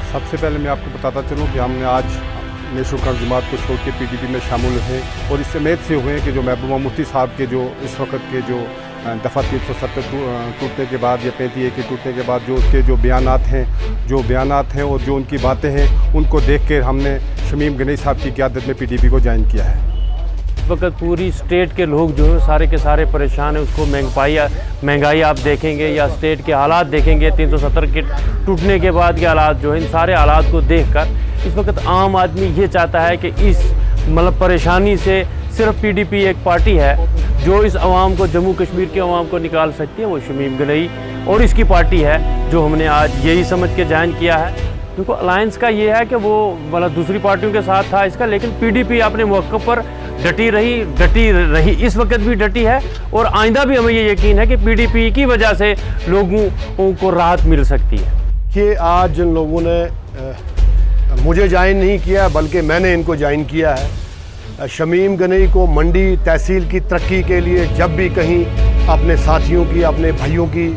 सबसे पहले मैं आपको बताता चलूँ कि हमने आज नेशनल कॉन्फ्रेंस जमात को छोड़ के पीडीपी में शामिल हुए और इससे उम्मीद से हुए कि जो महबूबा मुफ्ती साहब के जो इस वक्त के जो दफ़ा 370 टूटने के बाद या 35A के टूटने के बाद जो उसके जो बयानात हैं और जो उनकी बातें हैं, उनको देख कर हमने शमीम गनई साहब की क़यादत में पीडीपी को ज्वाइन किया है। इस वक्त पूरी स्टेट के लोग जो हैं सारे के सारे परेशान हैं। उसको महंगाई आप देखेंगे या स्टेट के हालात देखेंगे, 370 के टूटने के बाद के हालात जो हैं, इन सारे हालात को देखकर इस वक्त आम आदमी ये चाहता है कि इस परेशानी से सिर्फ पीडीपी एक पार्टी है जो इस आवाम को, जम्मू कश्मीर के आवाम को निकाल सकती है, वो शमीम गनई और इसकी पार्टी है, जो हमने आज यही समझ के ज्वाइन किया है। देखो अलायंस का ये है कि वो दूसरी पार्टियों के साथ था इसका, लेकिन पीडीपी अपने मौक़िफ़ पर डटी रही, इस वक्त भी डटी है और आइंदा भी हमें ये यकीन है कि पीडीपी की वजह से लोगों को राहत मिल सकती है। कि आज जिन लोगों ने मुझे ज्वाइन नहीं किया बल्कि मैंने इनको ज्वाइन किया है, शमीम गनई को मंडी तहसील की तरक्की के लिए जब भी कहीं अपने साथियों की, अपने भाइयों की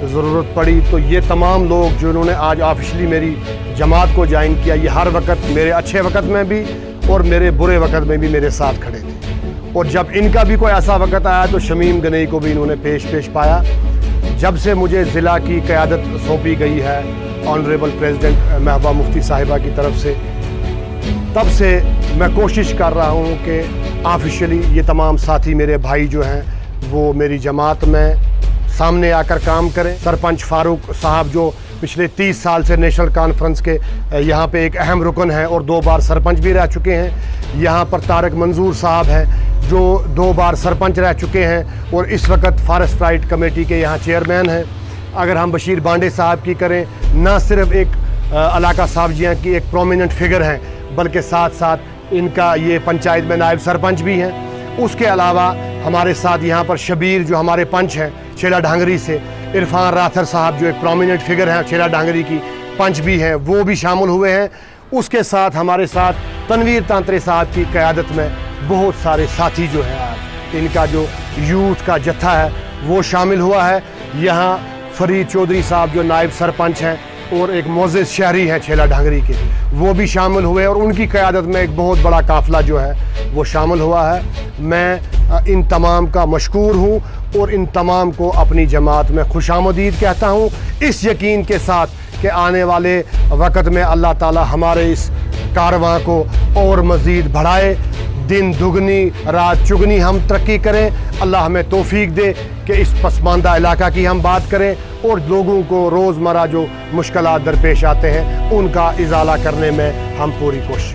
ज़रूरत पड़ी तो ये तमाम लोग जिन्होंने आज ऑफिशियली मेरी जमात को ज्वाइन किया, ये हर वक्त मेरे अच्छे वक्त में भी और मेरे बुरे वक्त में भी मेरे साथ खड़े थे। और जब इनका भी कोई ऐसा वक्त आया तो शमीम गनई को भी इन्होंने पेश पाया। जब से मुझे ज़िला की क़यादत सौंपी गई है ऑनरेबल प्रेसिडेंट महबूबा मुफ्ती साहिबा की तरफ से, तब से मैं कोशिश कर रहा हूँ कि ऑफिशियली ये तमाम साथी मेरे भाई जो हैं वो मेरी जमात में सामने आकर काम करें। सरपंच फारूक साहब जो पिछले 30 साल से नेशनल कॉन्फ्रेंस के यहाँ पे एक अहम रुकन है और 2 बार सरपंच भी रह चुके हैं। यहाँ पर तारक मंजूर साहब हैं जो 2 बार सरपंच रह चुके हैं और इस वक्त फॉरेस्ट राइट कमेटी के यहाँ चेयरमैन हैं। अगर हम बशीर बांडे साहब की करें, ना सिर्फ एक इलाका साहबजियाँ की एक प्रोमिनेंट फिगर हैं बल्कि साथ साथ इनका ये पंचायत में नायब सरपंच भी हैं। उसके अलावा हमारे साथ यहाँ पर शबीर जो हमारे पंच हैं छेला ढांगरी से, इरफान राथर साहब जो एक प्रोमिनेंट फिगर हैं छेला ढांगरी की पंच भी हैं, वो भी शामिल हुए हैं। उसके साथ हमारे साथ तनवीर तांतरे साहब की क़यादत में बहुत सारे साथी जो हैं, आज इनका जो यूथ का जत्था है वो शामिल हुआ है। यहाँ फरीद चौधरी साहब जो नायब सरपंच हैं और एक मोज़ेज़ शहरी हैं छेला ढांगरी के, वो भी शामिल हुए और उनकी क़यादत में एक बहुत बड़ा काफ़िला जो है वो शामिल हुआ है। मैं इन तमाम का मशकूर हूँ और इन तमाम को अपनी जमात में खुशामदीद कहता हूँ, इस यकीन के साथ कि आने वाले वक़्त में अल्लाह ताला हमारे इस कारवां को और मज़ीद बढ़ाए, दिन दुगनी रात चुगनी हम तरक्की करें। अल्लाह हमें तौफीक दे कि इस पसमानदा इलाका की हम बात करें और लोगों को रोज़मर्रा जो मुश्किलात दरपेश आते हैं उनका इज़ाला करने में हम पूरी कोशिश